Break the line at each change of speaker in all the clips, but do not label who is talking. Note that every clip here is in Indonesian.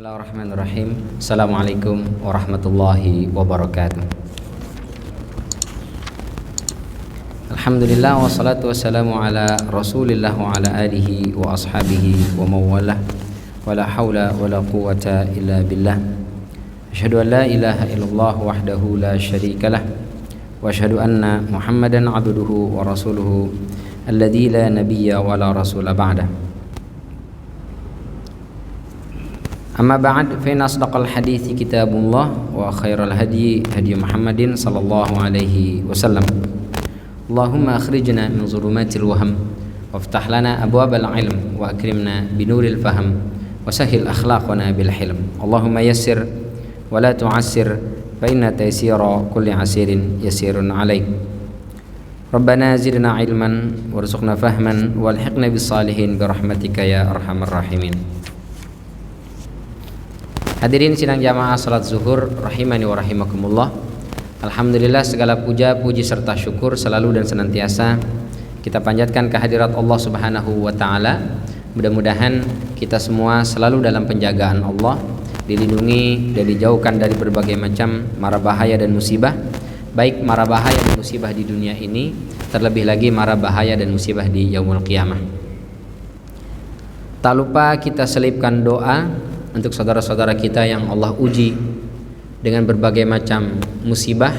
Bismillahirrahmanirrahim. Assalamualaikum warahmatullahi wabarakatuh. Alhamdulillah wassalatu wassalamu ala rasulillah wa ala alihi wa ashabihi wa mawalah. Wa la hawla wa la quwata illa billah. Asyhadu an la ilaha illallah wahdahu la syarika lah. Wa asyhadu anna Muhammadan abduhu wa rasuluhu alladzi la nabiyya wa la rasula ba'dah. Amma ba'd, fa inna asdaqal hadithi kitabullah wa khairal hadi hadi Muhammadin sallallahu alaihi wasallam. Allahumma akhrijna min zulumatil waham waftah lana abwabal ilm wa akrimna binuril faham wa sahhil akhlaqana bil hilm. Allahumma yassir wa la tu'assir fa inna taysira kulli asirin yasirun alaik. Rabbana zidna ilman warzuqna fahman walhiqna bis salihin bi rahmatika ya arhamar rahimin. Hadirin sidang jamaah salat zuhur rahimani wa rahimakumullah. Alhamdulillah, segala puja, puji serta syukur selalu dan senantiasa kita panjatkan kehadirat Allah Subhanahu wa taala. Mudah-mudahan kita semua selalu dalam penjagaan Allah, dilindungi dan dijauhkan dari berbagai macam mara bahaya dan musibah, baik mara bahaya dan musibah di dunia ini, terlebih lagi mara bahaya dan musibah di yaumul qiyamah. Tak lupa kita selipkan doa untuk saudara-saudara kita yang Allah uji dengan berbagai macam musibah,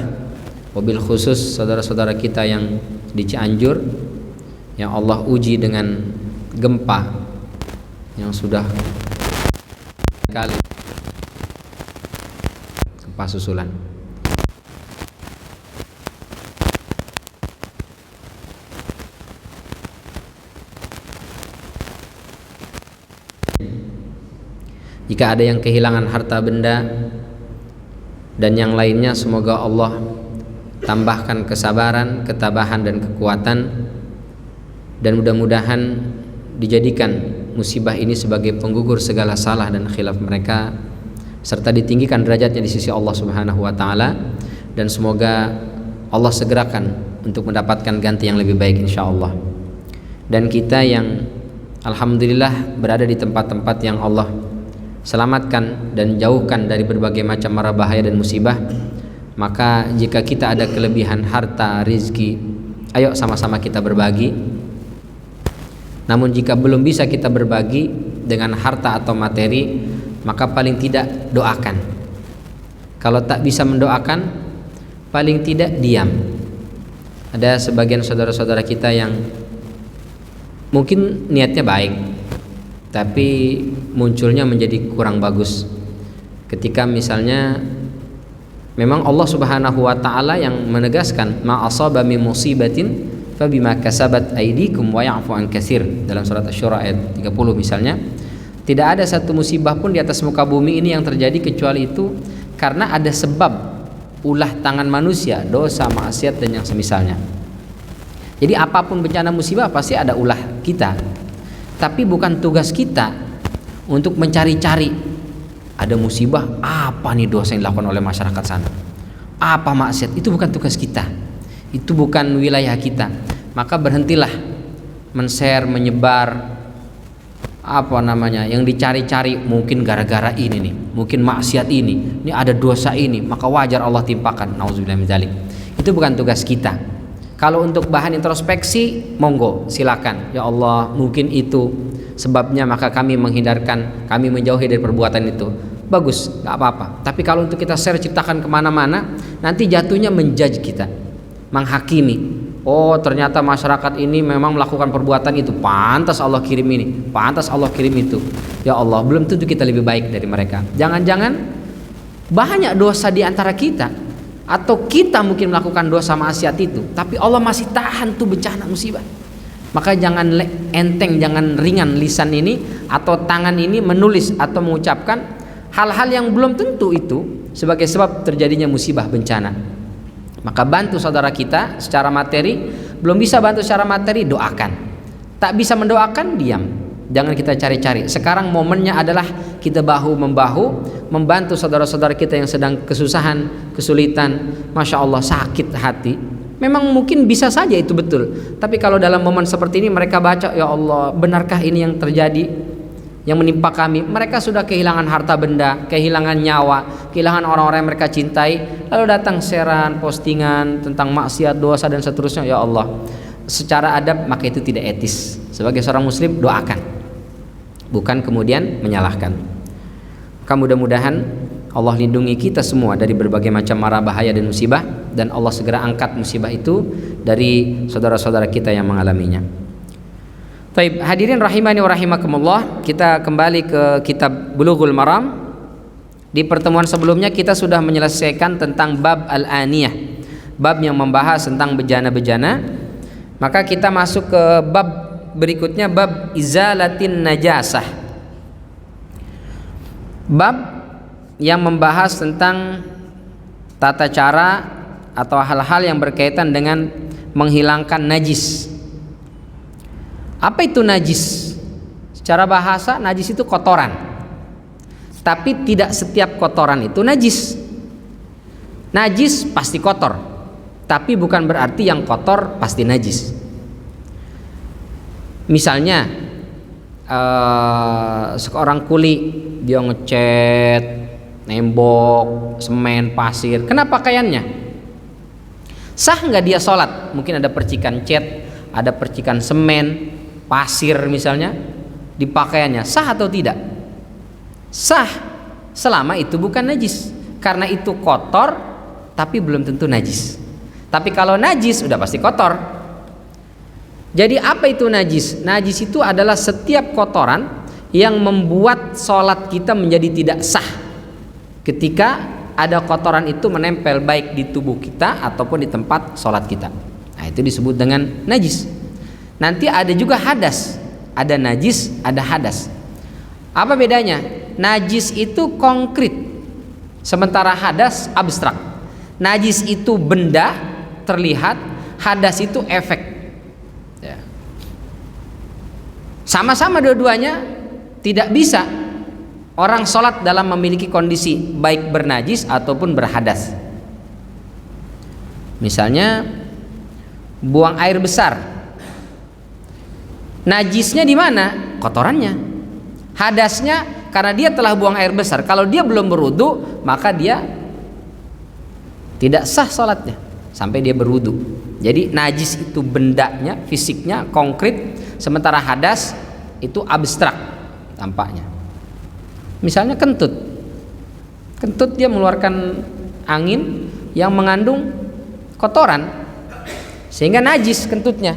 wabil khusus saudara-saudara kita yang di Cianjur yang Allah uji dengan gempa yang sudah kali gempa susulan. Jika ada yang kehilangan harta benda dan yang lainnya, semoga Allah tambahkan kesabaran, ketabahan dan kekuatan, dan mudah-mudahan dijadikan musibah ini sebagai penggugur segala salah dan khilaf mereka, serta ditinggikan derajatnya di sisi Allah Subhanahu wa taala, dan semoga Allah segerakan untuk mendapatkan ganti yang lebih baik insyaallah. Dan kita yang alhamdulillah berada di tempat-tempat yang Allah selamatkan dan jauhkan dari berbagai macam mara bahaya dan musibah, maka jika kita ada kelebihan harta, rizki, ayo sama-sama kita berbagi. Namun jika belum bisa kita berbagi dengan harta atau materi, maka paling tidak doakan. Kalau tak bisa mendoakan, paling tidak diam. Ada sebagian saudara-saudara kita yang mungkin niatnya baik, tapi munculnya menjadi kurang bagus ketika misalnya memang Allah Subhanahu wa taala yang menegaskan ma asaba min musibatin fabima kasabat aydikum wa ya'fu an katsir dalam surat Asy-Syura ayat 30 misalnya. Tidak ada satu musibah pun di atas muka bumi ini yang terjadi kecuali itu karena ada sebab ulah tangan manusia, dosa, maksiat dan yang semisalnya. Jadi apapun bencana musibah pasti ada ulah kita. Tapi bukan tugas kita untuk mencari-cari ada musibah apa nih dosa yang dilakukan oleh masyarakat sana, apa maksiat. Itu bukan tugas kita, itu bukan wilayah kita. Maka berhentilah men-share, menyebar yang dicari-cari. Mungkin gara-gara ini nih, mungkin maksiat ini ada dosa ini, maka wajar Allah timpakan. Nauzubillah min dzalik. Itu bukan tugas kita. Kalau untuk bahan introspeksi, monggo silakan. Ya Allah, mungkin itu sebabnya maka kami menghindarkan, kami menjauhi dari perbuatan itu. Bagus, nggak apa-apa. Tapi kalau untuk kita share, ceritakan kemana-mana, nanti jatuhnya menjudge kita, menghakimi. Oh, ternyata masyarakat ini memang melakukan perbuatan itu, pantas Allah kirim ini, pantas Allah kirim itu. Ya Allah, belum tentu kita lebih baik dari mereka. Jangan-jangan banyak dosa di antara kita, atau kita mungkin melakukan dosa maksiat itu, tapi Allah masih tahan tuh bencana musibah. Maka jangan enteng, jangan ringan lisan ini atau tangan ini menulis atau mengucapkan hal-hal yang belum tentu itu sebagai sebab terjadinya musibah bencana. Maka bantu saudara kita secara materi. Belum bisa bantu secara materi, doakan. Tak bisa mendoakan, diam. Jangan kita cari-cari. Sekarang momennya adalah kita bahu-membahu membantu saudara-saudara kita yang sedang kesusahan, kesulitan. Masya Allah, sakit hati. Memang mungkin bisa saja itu betul. Tapi kalau dalam momen seperti ini mereka baca, ya Allah, benarkah ini yang terjadi? yang menimpa kami. Mereka sudah kehilangan harta benda, kehilangan nyawa, kehilangan orang-orang yang mereka cintai, lalu datang share-an, postingan tentang maksiat, dosa dan seterusnya. Ya Allah, secara adab maka itu tidak etis. Sebagai seorang muslim, doakan, bukan kemudian menyalahkan. Maka mudah-mudahan Allah lindungi kita semua dari berbagai macam mara bahaya dan musibah, dan Allah segera angkat musibah itu dari saudara-saudara kita yang mengalaminya. Baik, hadirin rahimani wa rahimakumullah, kita kembali ke kitab Bulughul Maram. Di pertemuan sebelumnya kita sudah menyelesaikan tentang bab al-aniyah, bab yang membahas tentang bejana-bejana. Maka kita masuk ke bab berikutnya, bab izalatin najasah, bab yang membahas tentang tata cara atau hal-hal yang berkaitan dengan menghilangkan najis. Apa itu najis? Secara bahasa najis itu kotoran. Tapi tidak setiap kotoran itu najis. Najis pasti kotor, tapi bukan berarti yang kotor pasti najis. Misalnya seorang kuli, dia ngecat, nembok, semen, pasir, kena pakaiannya, sah nggak dia sholat? Mungkin ada percikan cat, ada percikan semen, pasir misalnya di pakaiannya, sah atau tidak? Sah, selama itu bukan najis. Karena itu kotor, tapi belum tentu najis. Tapi kalau najis udah pasti kotor. Jadi apa itu najis? Najis itu adalah setiap kotoran yang membuat sholat kita menjadi tidak sah ketika ada kotoran itu menempel baik di tubuh kita ataupun di tempat sholat kita. Nah, itu disebut dengan najis. Nanti ada juga hadas, ada najis, ada hadas. Apa bedanya? Najis itu konkret, sementara hadas abstrak. Najis itu benda terlihat, hadas itu efek. Ya. Sama-sama dua-duanya tidak bisa orang sholat dalam memiliki kondisi baik bernajis ataupun berhadas. Misalnya buang air besar, najisnya di mana? Kotorannya. Hadasnya karena dia telah buang air besar. Kalau dia belum berwudu, maka dia tidak sah sholatnya sampai dia berwudu. Jadi najis itu bendanya, fisiknya, konkret, sementara hadas itu abstrak tampaknya. Misalnya kentut. Kentut dia mengeluarkan angin yang mengandung kotoran, sehingga najis kentutnya.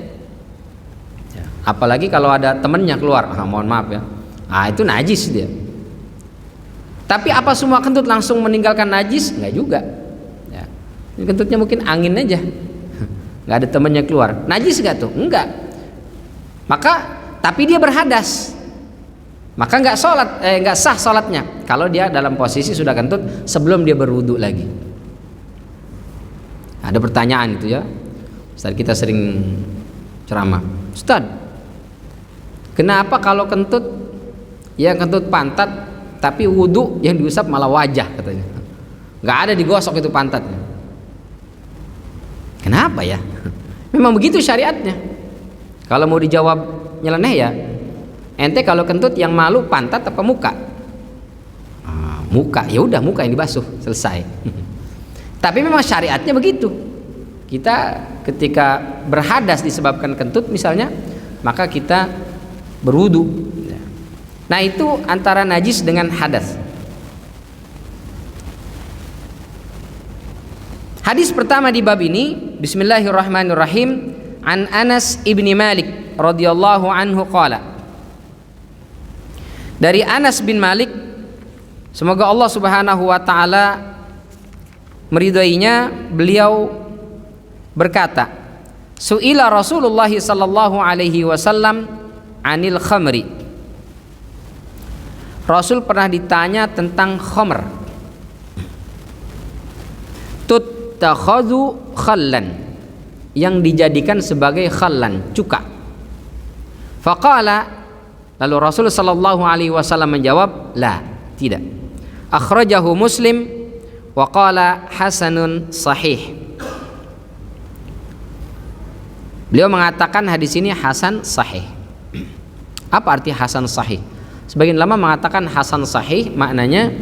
Apalagi kalau ada temennya keluar, mohon maaf ya, itu najis dia. Tapi apa semua kentut langsung meninggalkan najis? Enggak juga ya. Kentutnya mungkin angin aja, nggak ada temennya keluar, najis gak tuh? Enggak. Maka tapi dia berhadas, maka nggak sah sholatnya kalau dia dalam posisi sudah kentut sebelum dia berwudu lagi. Ada pertanyaan itu ya, Ustaz, kita sering ceramah, Ustaz, kenapa kalau kentut yang kentut pantat tapi wudu yang diusap malah wajah, katanya nggak ada digosok itu pantatnya? Kenapa ya? Memang begitu syariatnya. Kalau mau dijawab nyeleneh ya, ente kalau kentut yang malu pantat apa muka? Muka, ya udah muka yang dibasuh, selesai. Tapi memang syariatnya begitu. Kita ketika berhadas disebabkan kentut misalnya, maka kita berwudu. Nah, itu antara najis dengan hadas. Hadis pertama di bab ini, bismillahirrahmanirrahim, an Anas ibni Malik radhiyallahu anhu qala. Dari Anas bin Malik, semoga Allah Subhanahu wa taala meridainya, beliau berkata, su'ila Rasulullah sallallahu alaihi wasallam anil khamri. Rasul pernah ditanya tentang khamr. Tuttakhadhu khallan, yang dijadikan sebagai khallan, cuka. Faqala, lalu Rasul sallallahu alaihi wasallam menjawab, la, tidak. Akhrajahu Muslim wa qala hasanun sahih. Beliau mengatakan hadis ini hasan sahih. Apa arti hasan sahih? Sebagian ulama mengatakan hasan sahih maknanya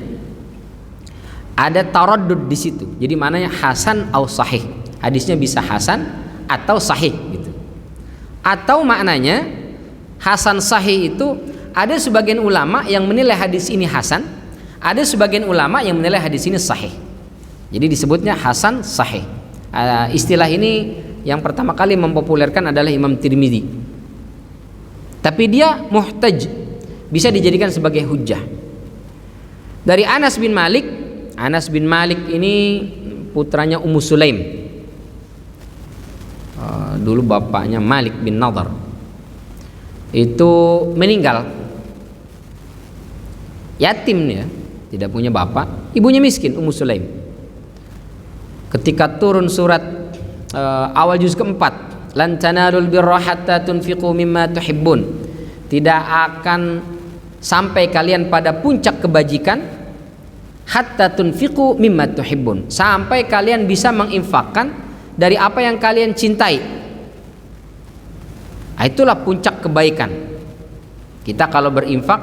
ada taraddud di situ. Jadi maknanya hasan atau sahih. Hadisnya bisa hasan atau sahih gitu. Atau maknanya hasan sahih itu ada sebagian ulama yang menilai hadis ini hasan, ada sebagian ulama yang menilai hadis ini sahih. Jadi disebutnya hasan sahih. Istilah ini yang pertama kali mempopulerkan adalah Imam Tirmidzi. Tapi dia muhtaj, bisa dijadikan sebagai hujjah. Dari Anas bin Malik ini putranya Ummu Sulaim. Dulu bapaknya Malik bin Nadhr itu meninggal, yatim ya, tidak punya bapak, ibunya miskin, Ummu Sulaim. Ketika turun surat awal juz keempat, lan tanalul birra hatta tunfiqu mimma tuhibbun, tidak akan sampai kalian pada puncak kebajikan hatta tunfiqu mimma tuhibbun, sampai kalian bisa menginfakkan dari apa yang kalian cintai. Itulah puncak kebaikan. Kita kalau berinfak,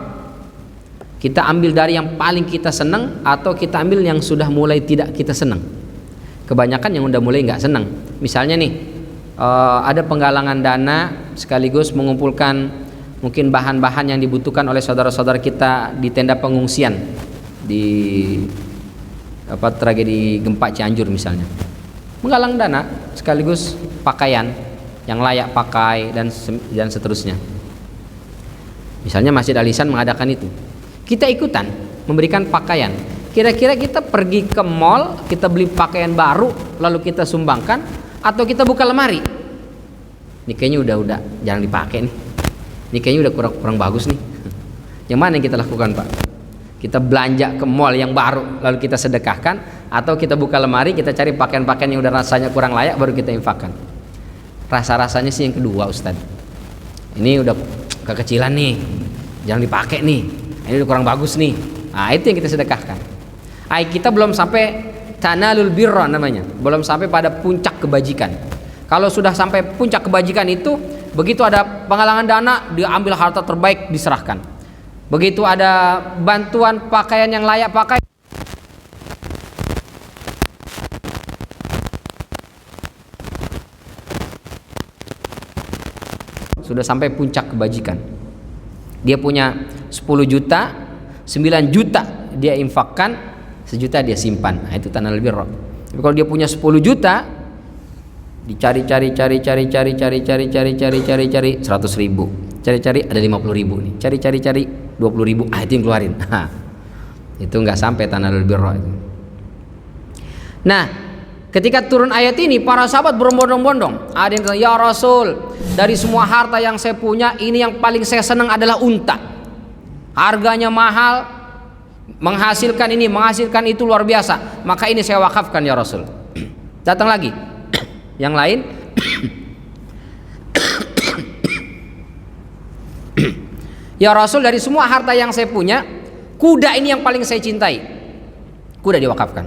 kita ambil dari yang paling kita senang atau kita ambil yang sudah mulai tidak kita senang. Kebanyakan yang udah mulai nggak senang. Misalnya nih, ada penggalangan dana sekaligus mengumpulkan mungkin bahan-bahan yang dibutuhkan oleh saudara-saudara kita di tenda pengungsian di tragedi gempa Cianjur misalnya. Menggalang dana sekaligus pakaian yang layak pakai dan seterusnya. Misalnya Masjid Al-Ihsan mengadakan itu, kita ikutan memberikan pakaian. Kira-kira kita pergi ke mall, kita beli pakaian baru lalu kita sumbangkan, atau kita buka lemari? Ini kayaknya udah jarang dipakai nih. Ini kayaknya udah kurang bagus nih. Yang mana yang kita lakukan, Pak? Kita belanja ke mall yang baru lalu kita sedekahkan, atau kita buka lemari, kita cari pakaian-pakaian yang udah rasanya kurang layak baru kita infakkan? Rasa-rasanya sih yang kedua, Ustaz. Ini udah kekecilan nih, jangan dipakai nih. Ini udah kurang bagus nih. Nah, itu yang kita sedekahkan. Kita belum sampai tanalul birra namanya, belum sampai pada puncak kebajikan. Kalau sudah sampai puncak kebajikan itu, begitu ada penggalangan dana, diambil harta terbaik diserahkan. Begitu ada bantuan pakaian yang layak pakai, sudah sampai puncak kebajikan. Dia punya 10 juta, 9 juta dia infakkan, 1 juta dia simpan. Nah, itu tanah lebih roh. Tapi kalau dia punya 10 juta, dicari-cari 100 ribu, cari-cari ada 50 ribu nih, cari 20 ribu, itu yang keluarin. Itu nggak sampai tanah lebih roh itu. Nah, ketika turun ayat ini, para sahabat berbondong-bondong. Ada yang bilang, ya Rasul, dari semua harta yang saya punya, ini yang paling saya senang adalah unta. Harganya mahal, menghasilkan ini, menghasilkan itu luar biasa. Maka ini saya wakafkan ya Rasul. Datang lagi yang lain. Ya Rasul, dari semua harta yang saya punya, kuda ini yang paling saya cintai. Kuda diwakafkan.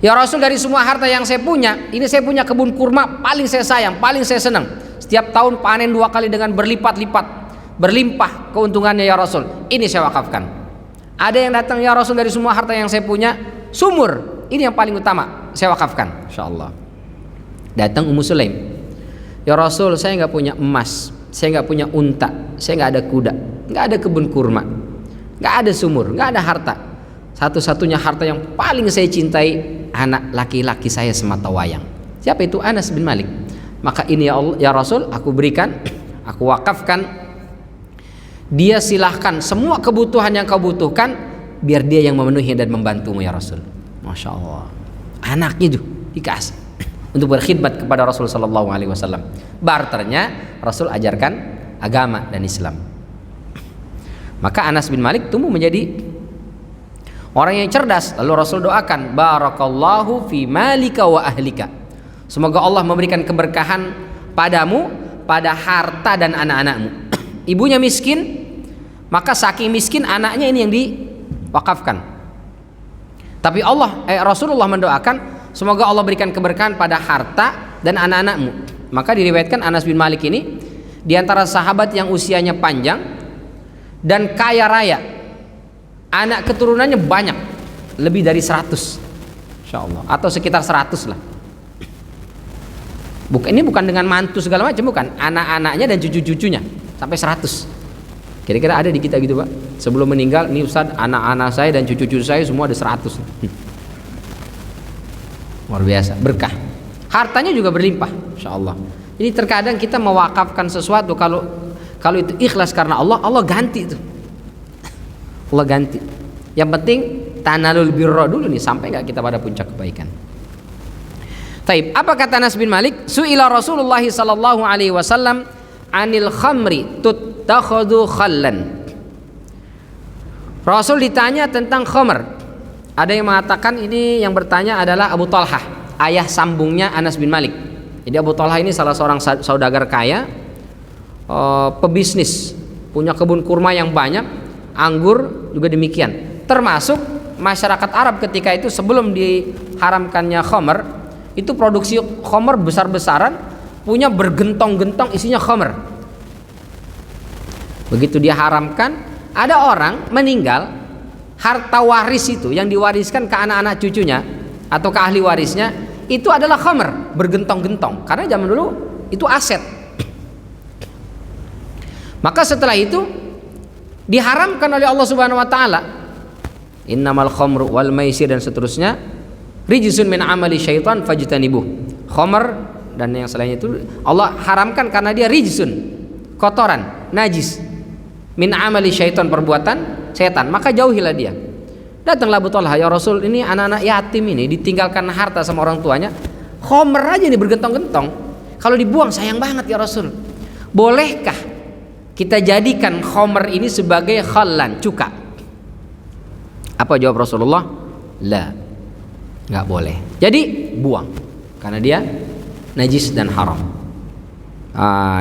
Ya Rasul, dari semua harta yang saya punya, ini saya punya kebun kurma, paling saya sayang, paling saya senang. Setiap tahun panen 2 kali dengan berlipat-lipat, berlimpah keuntungannya ya Rasul. Ini saya wakafkan. Ada yang datang, ya Rasul, dari semua harta yang saya punya, sumur, ini yang paling utama, saya wakafkan. Insyaallah. Datang Ummu Sulaim. Ya Rasul, saya nggak punya emas, saya nggak punya unta, saya nggak ada kuda, nggak ada kebun kurma, nggak ada sumur, nggak ada harta. Satu-satunya harta yang paling saya cintai, anak laki-laki saya semata wayang. Siapa itu? Anas bin Malik. Maka ini ya Allah, ya Rasul, aku berikan, aku wakafkan. Dia silahkan semua kebutuhan yang kau butuhkan, biar dia yang memenuhi dan membantumu ya Rasul. Masya Allah. Anaknya itu dikasih untuk berkhidmat kepada Rasul Sallallahu Alaihi Wasallam. Barternya Rasul ajarkan agama dan Islam. Maka Anas bin Malik tumbuh menjadi orang yang cerdas. Lalu Rasul doakan, barakallahu fi malika wa ahlika. Semoga Allah memberikan keberkahan padamu, pada harta dan anak-anakmu. Ibunya miskin, maka saking miskin anaknya ini yang diwakafkan. Tapi Rasulullah mendoakan, semoga Allah berikan keberkahan pada harta dan anak-anakmu. Maka diriwayatkan Anas bin Malik ini di antara sahabat yang usianya panjang, dan kaya raya, anak keturunannya banyak, lebih dari 100, insya Allah, atau sekitar 100 lah. Ini bukan dengan mantu segala macam, bukan, anak-anaknya dan cucu-cucunya sampai 100. Kira-kira ada di kita gitu Pak, sebelum meninggal nih Ustaz, anak-anak saya dan cucu-cucu saya semua ada 100. Luar biasa, berkah, hartanya juga berlimpah, insya Allah. Jadi terkadang kita mewakafkan sesuatu, kalau itu ikhlas karena Allah, Allah ganti itu, Allah ganti. Yang penting tanalul birra dulu nih, sampai nggak kita pada puncak kebaikan. Taib, apa kata Anas bin Malik? Su'ila Rasulullah sallallahu alaihi wasallam anil khamri tuttakhadhu khallan. Rasul ditanya tentang khamr. Ada yang mengatakan ini yang bertanya adalah Abu Talhah, ayah sambungnya Anas bin Malik. Jadi Abu Talhah ini salah seorang saudagar kaya, pebisnis, punya kebun kurma yang banyak, anggur juga demikian. Termasuk masyarakat Arab ketika itu sebelum diharamkannya khamr, itu produksi khamr besar-besaran, punya bergentong-gentong isinya khamr. Begitu dia haramkan, ada orang meninggal, harta waris itu yang diwariskan ke anak-anak cucunya atau ke ahli warisnya itu adalah khamr bergentong-gentong, karena zaman dulu itu aset. Maka setelah itu diharamkan oleh Allah Subhanahu wa taala, innamal khamru wal maisir dan seterusnya, rijsun min amali syaitan fajtanibuh. Khamr dan yang selainnya itu Allah haramkan karena dia rijsun, kotoran, najis, min amali syaitan, perbuatan setan, maka jauhilah dia. Datanglah Abu Talha, ya Rasul, ini anak-anak yatim ini ditinggalkan harta sama orang tuanya, khamr aja nih bergentong-gentong, kalau dibuang sayang banget ya Rasul, bolehkah kita jadikan khamr ini sebagai khallan, cuka? Apa jawab Rasulullah? La, nggak boleh. Jadi buang, karena dia najis dan haram.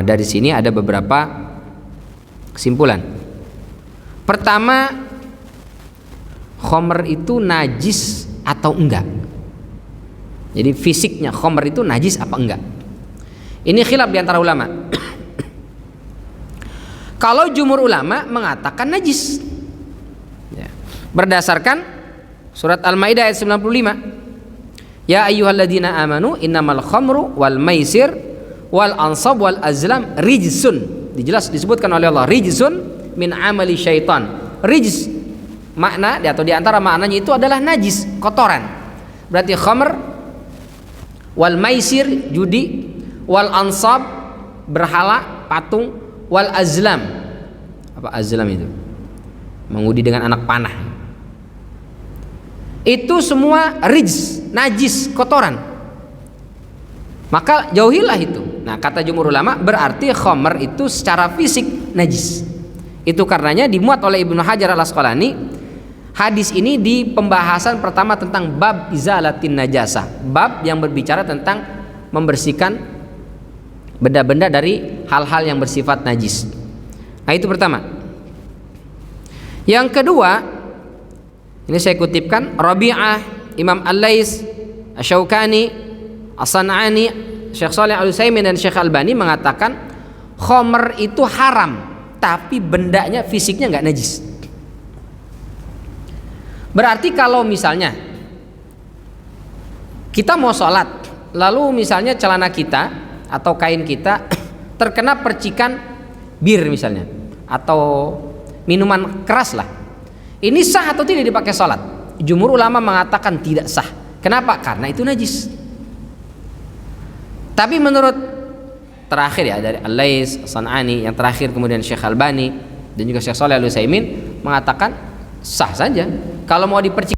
Dari sini ada beberapa kesimpulan. Pertama, khamr itu najis atau enggak? Jadi fisiknya khamr itu najis apa enggak? Ini khilaf di antara ulama. Kalau jumhur ulama mengatakan najis, ya, berdasarkan surat Al-Maidah ayat 95, ya ayyuhalladzina amanu innamal khamru wal maisir wal ansab wal azlam rijsun. Dijelas disebutkan oleh Allah, rijsun min amali syaitan. Rijs makna atau di antara maknanya itu adalah najis, kotoran. Berarti khamr, wal maisir judi, wal ansab berhala, patung, wal azlam. Apa azlam itu? Mengudi dengan anak panah. Itu semua rijs, najis, kotoran. Maka jauhilah itu. Nah, kata jumhur ulama berarti khamr itu secara fisik najis. Itu karenanya dimuat oleh Ibnu Hajar Al-Asqalani hadis ini di pembahasan pertama tentang bab izalatin najasah, bab yang berbicara tentang membersihkan benda-benda dari hal-hal yang bersifat najis. Nah, itu pertama. Yang kedua, ini saya kutipkan Rabi'ah, Imam Al-Lais, Asy-Syaukani, As-San'ani, Syekh Shalih Al-Utsaimin dan Syekh Albani mengatakan khamr itu haram, tapi bendanya, fisiknya nggak najis. Berarti kalau misalnya kita mau sholat, lalu misalnya celana kita atau kain kita terkena percikan bir misalnya, atau minuman keras lah, ini sah atau tidak dipakai sholat? Jumhur ulama mengatakan tidak sah. Kenapa? Karena itu najis. Tapi menurut terakhir ya dari Al-Lais, San'ani, yang terakhir kemudian Syekh Albani dan juga Syekh Shalih Al-Utsaimin mengatakan sah saja. Kalau mau dipercik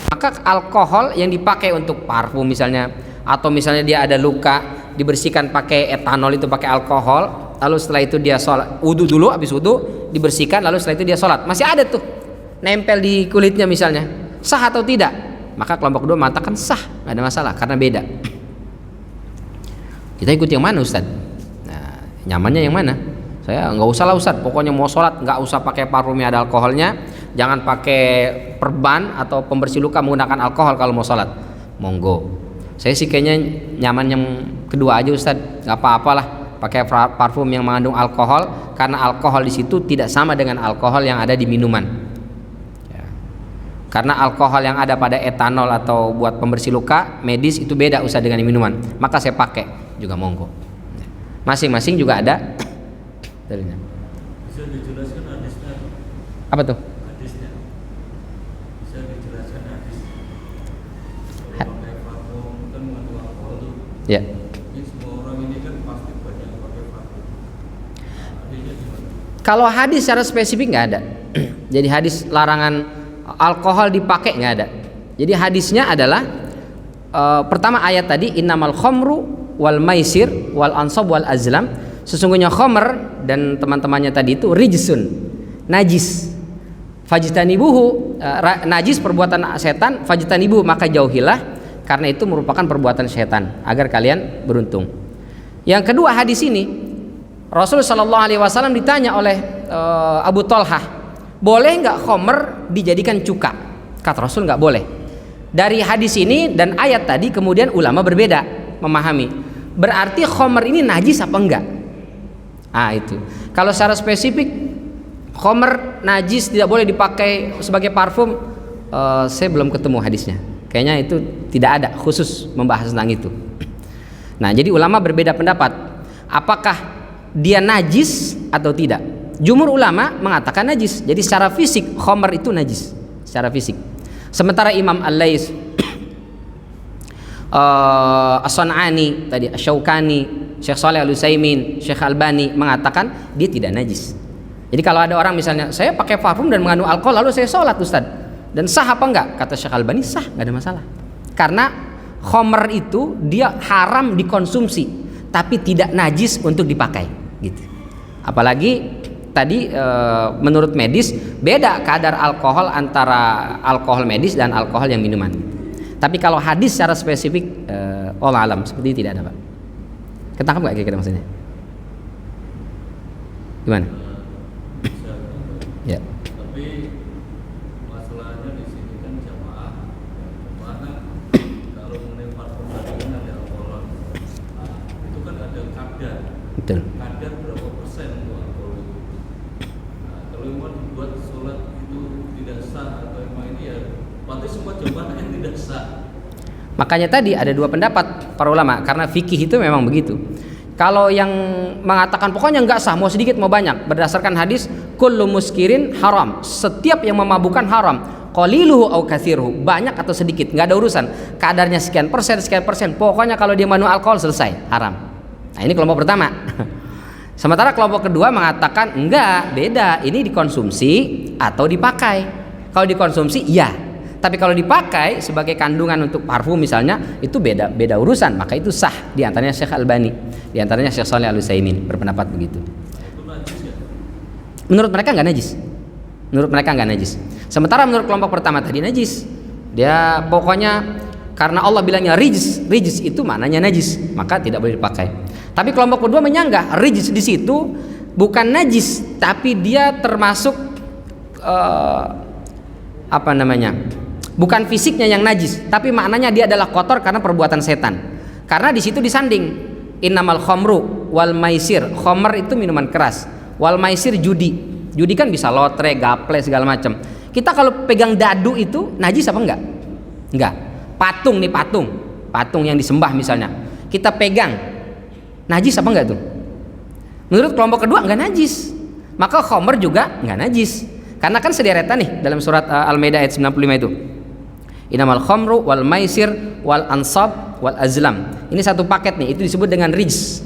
Maka alkohol yang dipakai untuk parfum misalnya, atau misalnya dia ada luka dibersihkan pakai etanol, itu pakai alkohol, lalu setelah itu dia sholat, wudu dulu, habis wudu dibersihkan, lalu setelah itu dia sholat, masih ada tuh nempel di kulitnya misalnya, sah atau tidak? Maka kelompok kedua mengatakan sah, nggak ada masalah karena beda. Kita ikut yang mana Ustaz? Nah, nyamannya yang mana? Saya nggak usah lah Ustaz, pokoknya mau sholat nggak usah pakai parfum yang ada alkoholnya, jangan pakai perban atau pembersih luka menggunakan alkohol kalau mau sholat. Monggo. Saya sih kayaknya nyaman yang kedua aja Ustaz, nggak apa-apalah pakai parfum yang mengandung alkohol, karena alkohol di situ tidak sama dengan alkohol yang ada di minuman. Ya. Karena alkohol yang ada pada etanol atau buat pembersih luka medis itu beda Ustaz dengan minuman. Maka saya pakai juga monggo. Masing-masing juga ada dalilnya.
Bisa dijelaskan hadisnya?
Apa tuh?
Hadisnya. Bisa dijelaskan hadis. Kalau pakai parfum kan mengandung alkohol tuh.
Ya.
Ini semua orang ini kan pasti banyak pakai parfum. Hadisnya gimana?
Kalau hadis secara spesifik nggak ada. Jadi hadis larangan alkohol dipakai nggak ada. Jadi hadisnya adalah pertama ayat tadi innamal khamru wal maisir wal ansab wal azlam, sesungguhnya khamr dan teman-temannya tadi itu rijsun, najis. Fajtanibuhu, najis perbuatan setan, fajtanibuhu maka jauhilah, karena itu merupakan perbuatan setan agar kalian beruntung. Yang kedua hadis ini Rasul sallallahu alaihi wasallam ditanya oleh Abu Thalhah, boleh nggak khamr dijadikan cuka? Kata Rasul nggak boleh. Dari hadis ini dan ayat tadi kemudian ulama berbeda memahami. Berarti khamr ini najis apa enggak? Ah itu. Kalau secara spesifik khamr najis tidak boleh dipakai sebagai parfum, saya belum ketemu hadisnya. Kayaknya itu tidak ada khusus membahas tentang itu. Nah, jadi ulama berbeda pendapat. Apakah dia najis atau tidak? Jumhur ulama mengatakan najis. Jadi secara fisik khamr itu najis secara fisik. Sementara Imam Al-Lais, As-San'ani tadi, Asy-Syaukani, Syekh Shalih Al-Utsaimin, Syekh Albani mengatakan dia tidak najis. Jadi kalau ada orang misalnya saya pakai parfum dan mengandung alkohol lalu saya sholat Ustaz, dan sah apa enggak? Kata Syekh Albani sah, nggak ada masalah. Karena khamr itu dia haram dikonsumsi tapi tidak najis untuk dipakai gitu. Apalagi tadi menurut medis beda kadar alkohol antara alkohol medis dan alkohol yang minuman. Tapi kalau hadis secara spesifik wallahu alam seperti itu tidak ada Pak. Ketangkap nggak kira-kira maksudnya? Gimana?
Bisa.
Ya.
Tapi masalahnya di sini kan jamaah. Mana kalau mengenai parfum tadi kan ada alkohol. Nah, itu kan ada kadar.
Betul.
Kadar berapa persen untuk alkohol itu? Nah, kalau memang dibuat sholat itu tidak sah atau memang ini ya, berarti semua jamaah yang tidak sah.
Makanya tadi ada dua pendapat para ulama karena fikih itu memang begitu. Kalau yang mengatakan pokoknya enggak sah, mau sedikit mau banyak, berdasarkan hadis kullu muskirin haram, setiap yang memabukkan haram, qaliluhu au katsiruhu, banyak atau sedikit enggak ada urusan, kadarnya sekian persen, pokoknya kalau dia mengandung alkohol selesai haram. Nah ini kelompok pertama. Sementara kelompok kedua mengatakan enggak, beda, ini dikonsumsi atau dipakai. Kalau dikonsumsi iya, tapi kalau dipakai sebagai kandungan untuk parfum misalnya itu beda urusan, maka itu sah. Di antaranya Syekh Albani, di antaranya Syekh Shalih Al-Utsaimin berpendapat begitu.
Itu najis ya?
Menurut mereka nggak najis. Menurut mereka nggak najis. Sementara menurut kelompok pertama tadi najis. Dia pokoknya karena Allah bilangnya rijs itu maknanya najis, maka tidak boleh dipakai. Tapi kelompok kedua menyanggah rijs di situ bukan najis, tapi dia termasuk apa namanya? Bukan fisiknya yang najis, tapi maknanya dia adalah kotor karena perbuatan setan. Karena di situ disanding innamal khamru wal maisir. Khamr itu minuman keras, wal maisir judi. Judi kan bisa lotre, gaple segala macam. Kita kalau pegang dadu itu najis apa enggak? Enggak. Patung nih, patung yang disembah misalnya, kita pegang, najis apa enggak tuh? Menurut kelompok kedua enggak najis. Maka khamr juga enggak najis. Karena kan sederetan nih dalam surat Al-Maidah ayat 95 itu. Innamal khamru wal maisir wal ansab wal azlam. Ini satu paket nih, itu disebut dengan rijs.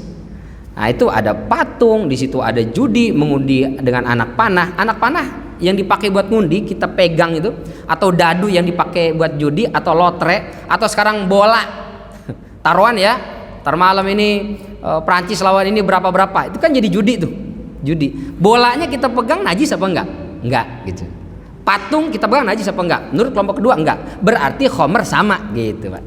Nah, itu ada patung, di situ ada judi, mengundi dengan anak panah. Anak panah yang dipakai buat ngundi kita pegang itu, atau dadu yang dipakai buat judi, atau lotre, atau sekarang bola taruhan ya, tar malam ini Prancis lawan ini berapa, itu kan jadi judi tuh, judi. Bolanya kita pegang najis apa enggak? Enggak gitu. Patung kita pegang najis apa enggak? Menurut kelompok kedua enggak. Berarti khomer sama gitu, Pak.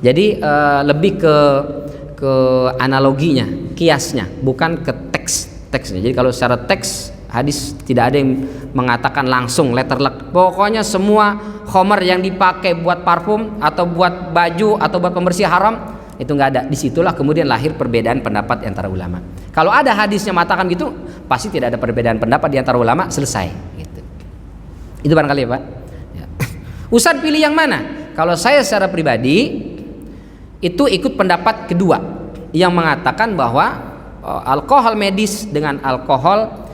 Jadi lebih ke analoginya, kiasnya, bukan ke teksnya. Jadi kalau secara teks hadis tidak ada yang mengatakan langsung letterlek. Pokoknya semua khomer yang dipakai buat parfum atau buat baju atau buat pembersih haram itu nggak ada. Disitulah kemudian lahir perbedaan pendapat antara ulama. Kalau ada hadisnya mengatakan gitu, pasti tidak ada perbedaan pendapat di antara ulama, selesai. Gitu. Itu barangkali ya, Pak. Ya. Ustadz pilih yang mana? Kalau saya secara pribadi itu ikut pendapat kedua yang mengatakan bahwa alkohol medis dengan alkohol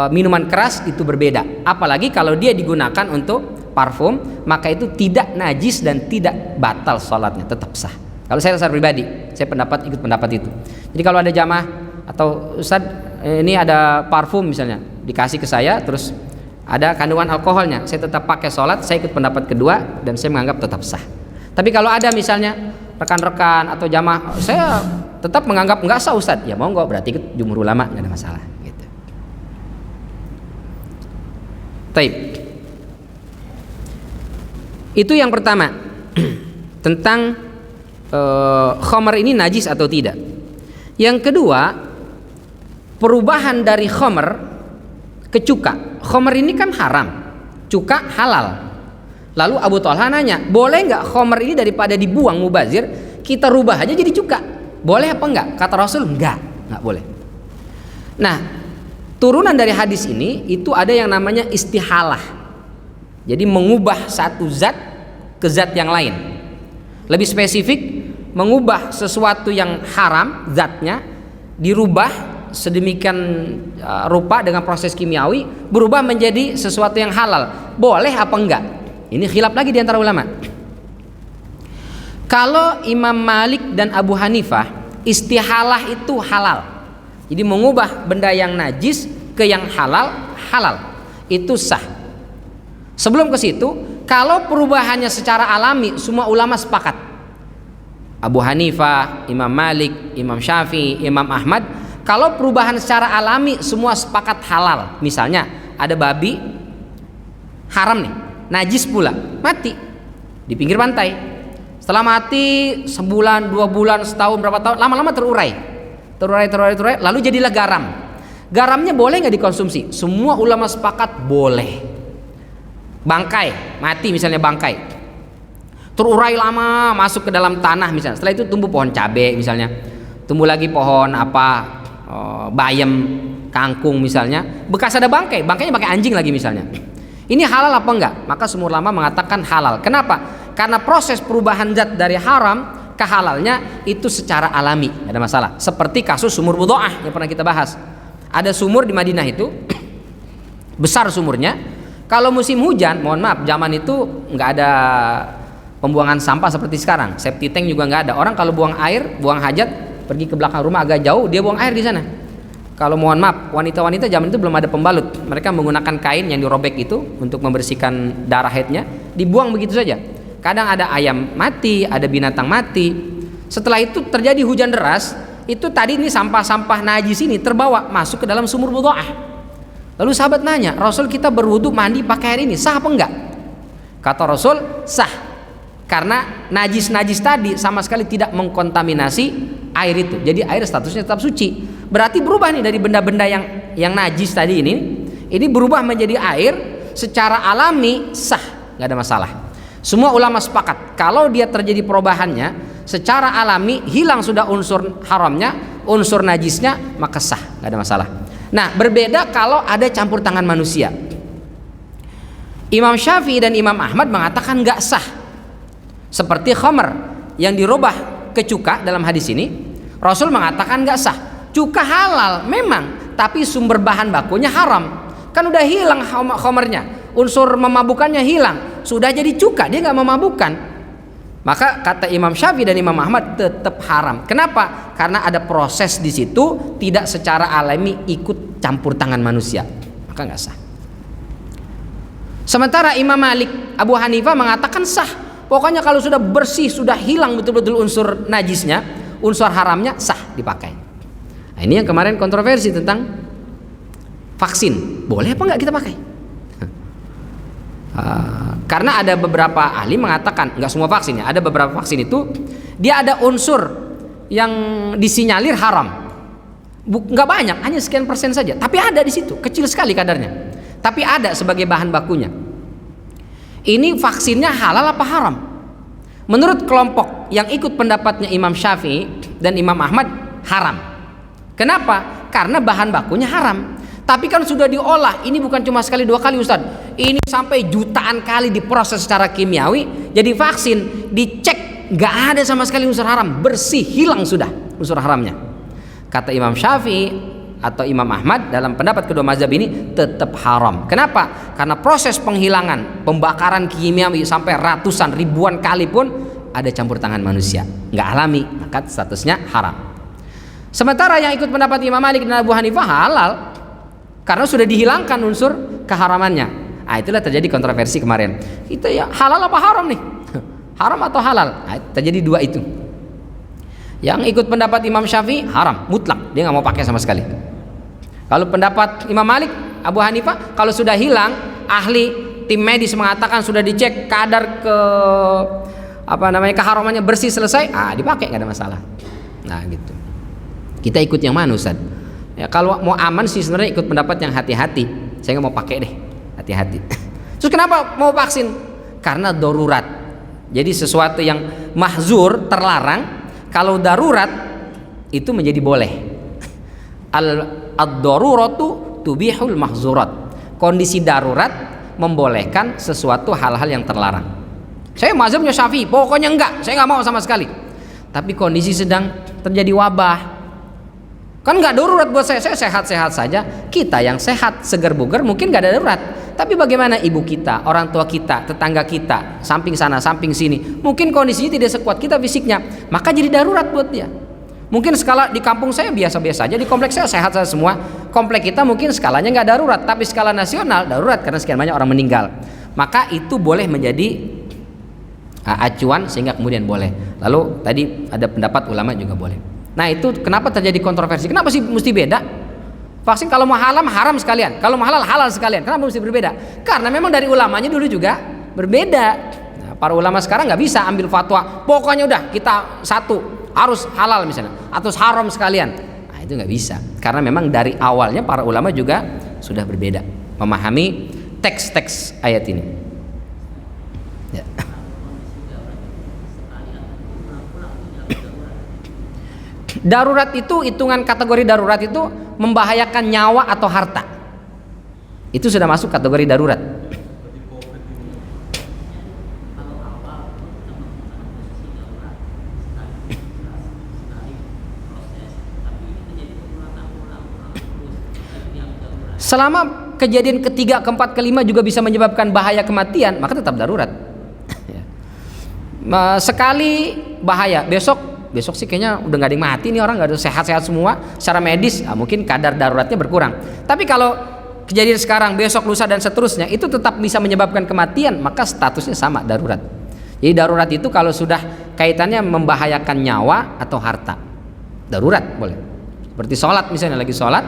minuman keras itu berbeda. Apalagi kalau dia digunakan untuk parfum, maka itu tidak najis dan tidak batal sholatnya, tetap sah. Kalau saya secara pribadi, saya ikut pendapat itu. Jadi kalau ada jamaah atau Ustadz ini ada parfum misalnya dikasih ke saya, terus ada kandungan alkoholnya, saya tetap pakai sholat, saya ikut pendapat kedua dan saya menganggap tetap sah. Tapi kalau ada misalnya rekan-rekan atau jamaah, saya tetap menganggap nggak sah Ustadz, ya monggo, berarti ikut jumhur ulama, nggak ada masalah. Gitu. Taib. Itu yang pertama tentang khomer ini najis atau tidak. Yang kedua, perubahan dari khomer ke cuka. Khomer ini kan haram, cuka halal. Lalu Abu Thalha nanya, boleh nggak khomer ini daripada dibuang mubazir, kita rubah aja jadi cuka? Boleh apa enggak? Kata Rasul, nggak boleh. Nah, turunan dari hadis ini itu ada yang namanya istihalah. Jadi mengubah satu zat ke zat yang lain. Lebih spesifik, mengubah sesuatu yang haram zatnya dirubah sedemikian rupa dengan proses kimiawi, berubah menjadi sesuatu yang halal. Boleh apa enggak? Ini khilaf lagi di antara ulama. Kalau Imam Malik dan Abu Hanifah, istihalah itu halal. Jadi mengubah benda yang najis ke yang halal, itu sah. Sebelum ke situ, kalau perubahannya secara alami, semua ulama sepakat. Abu Hanifah, Imam Malik, Imam Syafi'i, Imam Ahmad, kalau perubahan secara alami semua sepakat halal. Misalnya ada babi haram nih, najis pula, mati di pinggir pantai. Setelah mati sebulan, 2 bulan, setahun, berapa tahun, lama-lama terurai, lalu jadilah garam. Garamnya boleh nggak dikonsumsi? Semua ulama sepakat boleh. Bangkai, mati misalnya bangkai, terurai lama masuk ke dalam tanah misalnya. Setelah itu tumbuh pohon cabai misalnya, tumbuh lagi pohon bayam, kangkung misalnya. Bekas ada bangkai, bangkainya pakai anjing lagi misalnya. Ini halal apa enggak? Maka semua ulama mengatakan halal. Kenapa? Karena proses perubahan zat dari haram ke halalnya itu secara alami, tidak ada masalah. Seperti kasus sumur Budhoah yang pernah kita bahas. Ada sumur di Madinah itu, besar sumurnya. Kalau musim hujan, mohon maaf, zaman itu nggak ada pembuangan sampah seperti sekarang. Septic tank juga nggak ada. Orang kalau buang air, buang hajat, pergi ke belakang rumah agak jauh, dia buang air di sana. Kalau mohon maaf, wanita-wanita zaman itu belum ada pembalut. Mereka menggunakan kain yang dirobek itu untuk membersihkan darah haidnya, dibuang begitu saja. Kadang ada ayam mati, ada binatang mati. Setelah itu terjadi hujan deras, itu tadi ini sampah-sampah najis ini terbawa masuk ke dalam sumur Budhoah. Lalu sahabat nanya, Rasul, kita berwudu mandi pakai air ini sah apa enggak? Kata Rasul, sah. Karena najis-najis tadi sama sekali tidak mengkontaminasi air itu. Jadi air statusnya tetap suci. Berarti berubah nih dari benda-benda yang najis tadi ini berubah menjadi air secara alami, sah, nggak ada masalah. Semua ulama sepakat kalau dia terjadi perubahannya secara alami, hilang sudah unsur haramnya, unsur najisnya, maka sah, nggak ada masalah. Nah, berbeda kalau ada campur tangan manusia. Imam Syafi'i dan Imam Ahmad mengatakan nggak sah. Seperti khamr yang dirubah ke cuka dalam hadis ini, Rasul mengatakan nggak sah. Cuka halal memang, tapi sumber bahan bakunya haram. Kan udah hilang khamrnya, unsur memabukannya hilang, sudah jadi cuka, dia nggak memabukkan. Maka kata Imam Syafi'i dan Imam Ahmad tetap haram. Kenapa? Karena ada proses di situ, tidak secara alami ikut campur tangan manusia, maka nggak sah. Sementara Imam Malik, Abu Hanifah mengatakan sah. Pokoknya kalau sudah bersih, sudah hilang betul-betul unsur najisnya, unsur haramnya, sah dipakai. Nah, ini yang kemarin kontroversi tentang vaksin, boleh apa enggak kita pakai? Karena ada beberapa ahli mengatakan, enggak semua vaksin ya, ada beberapa vaksin itu dia ada unsur yang disinyalir haram. Enggak banyak, hanya sekian persen saja, tapi ada di situ, kecil sekali kadarnya. Tapi ada sebagai bahan bakunya. Ini vaksinnya halal apa haram? Menurut kelompok yang ikut pendapatnya Imam Syafi'i dan Imam Ahmad, haram. Kenapa? Karena bahan bakunya haram. Tapi kan sudah diolah, ini bukan cuma sekali dua kali Ustaz. Ini sampai jutaan kali diproses secara kimiawi jadi vaksin, dicek nggak ada sama sekali unsur haram, bersih, hilang sudah unsur haramnya. Kata Imam Syafi'i atau Imam Ahmad dalam pendapat kedua mazhab ini tetap haram. Kenapa? Karena proses penghilangan, pembakaran kimiawi sampai ratusan ribuan kali pun ada campur tangan manusia, nggak alami, maka statusnya haram. Sementara yang ikut pendapat Imam Malik dan Abu Hanifah halal, karena sudah dihilangkan unsur keharamannya. Nah, itulah terjadi kontroversi kemarin. Itu ya halal apa haram nih? Haram atau halal? Nah, terjadi dua itu. Yang ikut pendapat Imam Syafi'i haram, mutlak, dia nggak mau pakai sama sekali. Kalau pendapat Imam Malik, Abu Hanifah, kalau sudah hilang, ahli tim medis mengatakan sudah dicek kadar keharamannya bersih selesai, dipakai nggak ada masalah. Nah gitu. Kita ikut yang mana Ustaz? Ya, kalau mau aman sih sebenarnya ikut pendapat yang hati-hati. Saya nggak mau pakai deh, hati-hati. Terus kenapa mau vaksin? Karena darurat. Jadi sesuatu yang mahzur, terlarang, kalau darurat itu menjadi boleh. Ad-daruratu tubihul mahzurat. Kondisi darurat membolehkan sesuatu hal-hal yang terlarang. Saya mazhabnya Syafi'i, pokoknya enggak, saya nggak mau sama sekali. Tapi kondisi sedang terjadi wabah, kan nggak darurat buat saya sehat-sehat saja. Kita yang sehat, segar bugar mungkin nggak ada darurat. Tapi bagaimana ibu kita, orang tua kita, tetangga kita, samping sana, samping sini, mungkin kondisinya tidak sekuat kita fisiknya, maka jadi darurat buat dia. Mungkin skala di kampung saya biasa-biasa aja, di kompleks saya sehat saja semua. Kompleks kita mungkin skalanya nggak darurat, tapi skala nasional darurat karena sekian banyak orang meninggal. Maka itu boleh menjadi acuan sehingga kemudian boleh. Lalu tadi ada pendapat ulama juga boleh. Nah itu kenapa terjadi kontroversi? Kenapa sih mesti beda? Vaksin kalau mau haram sekalian, kalau mau halal sekalian. Kenapa mesti berbeda? Karena memang dari ulamanya dulu juga berbeda. Nah, para ulama sekarang nggak bisa ambil fatwa, pokoknya udah kita satu harus halal misalnya, atau haram sekalian. Nah itu nggak bisa. Karena memang dari awalnya para ulama juga sudah berbeda memahami teks-teks ayat ini. Ya. Darurat itu, hitungan kategori darurat itu membahayakan nyawa atau harta. Itu sudah masuk kategori darurat. Selama kejadian ketiga, keempat, kelima juga bisa menyebabkan bahaya kematian, maka tetap darurat. Sekali bahaya, besok sih kayaknya udah nggak ada yang mati nih orang, nggak ada, sehat-sehat semua secara medis, mungkin kadar daruratnya berkurang. Tapi kalau kejadian sekarang, besok, lusa dan seterusnya itu tetap bisa menyebabkan kematian, maka statusnya sama, darurat. Jadi darurat itu kalau sudah kaitannya membahayakan nyawa atau harta, darurat boleh. Seperti sholat misalnya, lagi sholat,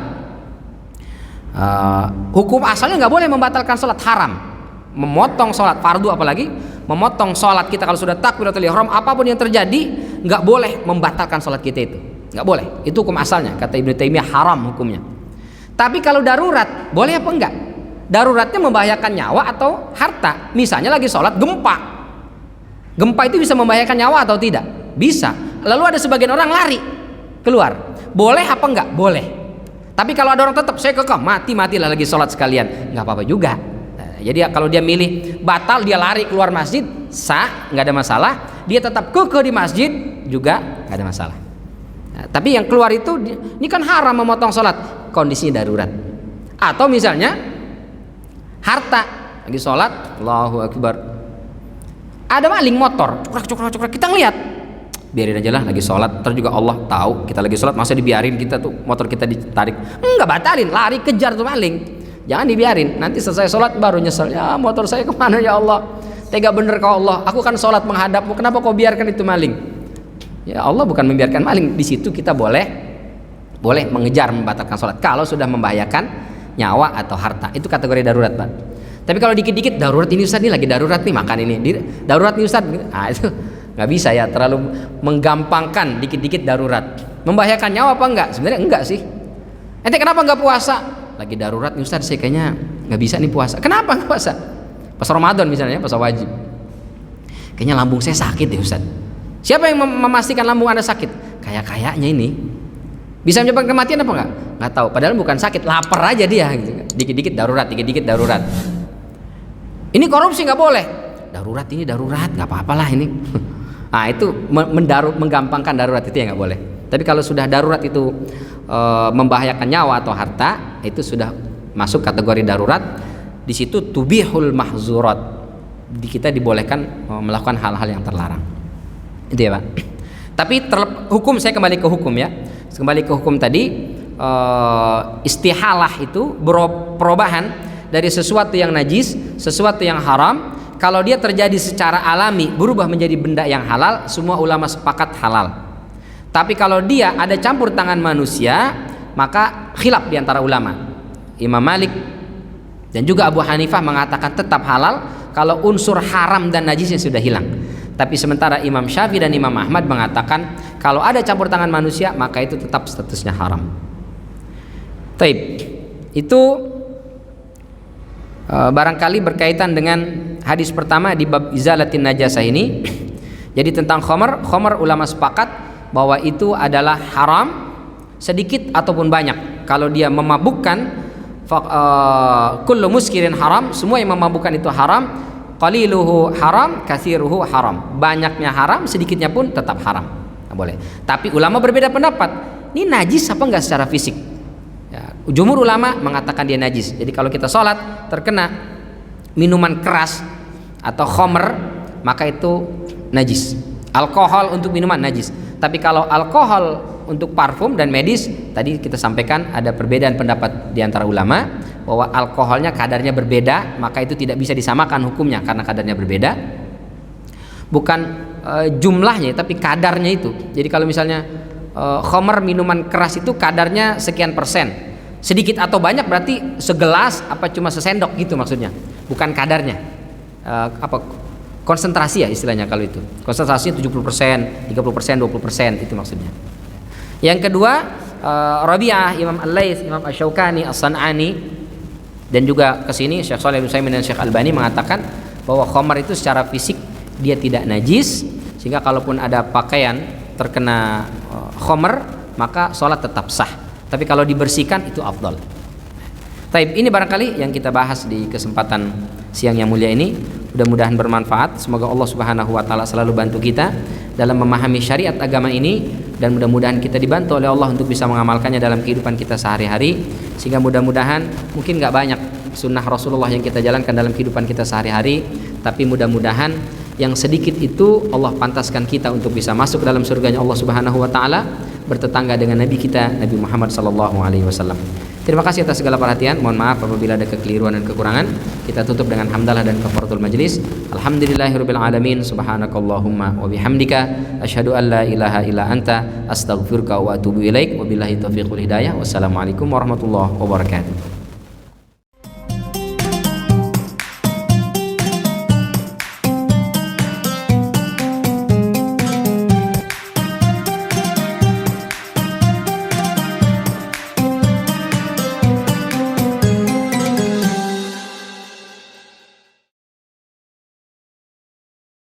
hukum asalnya nggak boleh membatalkan sholat, haram. Memotong sholat fardu, apalagi memotong sholat kita kalau sudah takbiratul ihram, apapun yang terjadi nggak boleh membatalkan sholat kita, itu nggak boleh. Itu hukum asalnya, kata Ibnu Taimiyah, haram hukumnya. Tapi kalau darurat boleh apa enggak? Daruratnya membahayakan nyawa atau harta. Misalnya lagi sholat, gempa itu bisa membahayakan nyawa atau tidak? Bisa. Lalu ada sebagian orang lari keluar, boleh apa enggak? Boleh. Tapi kalau ada orang tetap saya kekeh, matilah lagi sholat sekalian, nggak apa-apa juga. Jadi kalau dia milih batal, dia lari keluar masjid, sah, nggak ada masalah. Dia tetap kekeh di masjid juga nggak ada masalah. Nah, tapi yang keluar itu, ini kan haram memotong sholat, kondisinya darurat. Atau misalnya harta, lagi sholat, Allahu Akbar, ada maling motor, cukrak, kita ngeliat, biarin aja lah, lagi sholat, terus juga Allah tahu kita lagi sholat, masa dibiarin kita tuh motor kita ditarik? Enggak, batalin, lari kejar tuh maling. Jangan dibiarin. Nanti selesai sholat baru nyesel. Ya motor saya kemana ya Allah? Tega bener kau Allah. Aku kan sholat menghadapmu. Kenapa kau biarkan itu maling? Ya Allah bukan membiarkan maling. Di situ kita boleh mengejar membatalkan sholat. Kalau sudah membahayakan nyawa atau harta. Itu kategori darurat, Pak. Tapi kalau dikit-dikit darurat ini Ustaz, ini lagi darurat nih makan ini. Darurat nih Ustaz. Ah itu nggak bisa ya. Terlalu menggampangkan dikit-dikit darurat. Membahayakan nyawa apa enggak? Sebenarnya enggak sih. Ente kenapa nggak puasa? Lagi darurat nih Ustaz, saya kayaknya nggak bisa nih puasa. Kenapa nggak puasa? Pas Ramadan misalnya, pas wajib. Kayaknya lambung saya sakit ya Ustaz. Siapa yang memastikan lambung Anda sakit? Kayaknya ini. Bisa menyebabkan kematian apa enggak? Nggak tahu. Padahal bukan sakit, lapar aja dia. Gitu. Dikit-dikit darurat, dikit-dikit darurat. Ini korupsi nggak boleh. Darurat ini darurat, nggak apa-apalah ini. Nah itu menggampangkan darurat itu ya nggak boleh. Tapi kalau sudah darurat itu membahayakan nyawa atau harta, itu sudah masuk kategori darurat. Di situ tubihul mahzurat, kita dibolehkan melakukan hal-hal yang terlarang. Itu ya Pak. Tapi hukum, saya kembali ke hukum ya. Kembali ke hukum tadi, istihalah itu perubahan dari sesuatu yang najis, sesuatu yang haram. Kalau dia terjadi secara alami berubah menjadi benda yang halal, semua ulama sepakat halal. Tapi kalau dia ada campur tangan manusia, maka khilaf di antara ulama. Imam Malik dan juga Abu Hanifah mengatakan tetap halal kalau unsur haram dan najisnya sudah hilang. Tapi sementara Imam Syafi'i dan Imam Ahmad mengatakan kalau ada campur tangan manusia, maka itu tetap statusnya haram. Taib. Itu barangkali berkaitan dengan hadis pertama di bab izalatin najasah ini. Jadi tentang khamar ulama sepakat bahwa itu adalah haram sedikit ataupun banyak. Kalau dia memabukkan, kullu muskirin haram, semua yang memabukkan itu haram. Qaliluhu haram, katsiruhu haram. Banyaknya haram, sedikitnya pun tetap haram. Nggak boleh. Tapi ulama berbeda pendapat. Ini najis apa enggak secara fisik? Ya, jumhur ulama mengatakan dia najis. Jadi kalau kita sholat terkena minuman keras atau khamr, maka itu najis. Alkohol untuk minuman najis. Tapi kalau alkohol untuk parfum dan medis, tadi kita sampaikan ada perbedaan pendapat di antara ulama bahwa alkoholnya kadarnya berbeda, maka itu tidak bisa disamakan hukumnya karena kadarnya berbeda. Bukan jumlahnya, tapi kadarnya itu. Jadi kalau misalnya khamr minuman keras itu kadarnya sekian persen, sedikit atau banyak berarti segelas apa cuma sesendok gitu maksudnya, bukan kadarnya. Konsentrasi ya istilahnya kalau itu. Konsentrasinya 70%, 30%, 20% itu maksudnya. Yang kedua, Rabi'ah, Imam Al-Laits, Imam Asy-Syaukani, As-San'ani dan juga kesini Syekh Shalih Al-Utsaimin dan Syekh Albani mengatakan bahwa khamar itu secara fisik dia tidak najis, sehingga kalaupun ada pakaian terkena khamar maka sholat tetap sah. Tapi kalau dibersihkan itu afdal. Taib, ini barangkali yang kita bahas di kesempatan siang yang mulia ini. Mudah-mudahan bermanfaat. Semoga Allah Subhanahu wa taala selalu bantu kita dalam memahami syariat agama ini, dan mudah-mudahan kita dibantu oleh Allah untuk bisa mengamalkannya dalam kehidupan kita sehari-hari, sehingga mudah-mudahan mungkin gak banyak sunnah Rasulullah yang kita jalankan dalam kehidupan kita sehari-hari, tapi mudah-mudahan yang sedikit itu Allah pantaskan kita untuk bisa masuk dalam surganya Allah Subhanahu wa taala, bertetangga dengan Nabi kita Nabi Muhammad sallallahu alaihi wasallam. Terima kasih atas segala perhatian. Mohon maaf apabila ada kekeliruan dan kekurangan. Kita tutup dengan hamdalah dan kafaratul majlis. Alhamdulillahirabbil alamin. Subhanakallahumma wa bihamdika asyhadu an la ilaha illa anta astaghfiruka wa atubu ilaik. Wabillahi taufiq wal hidayah. Wassalamualaikum warahmatullahi wabarakatuh.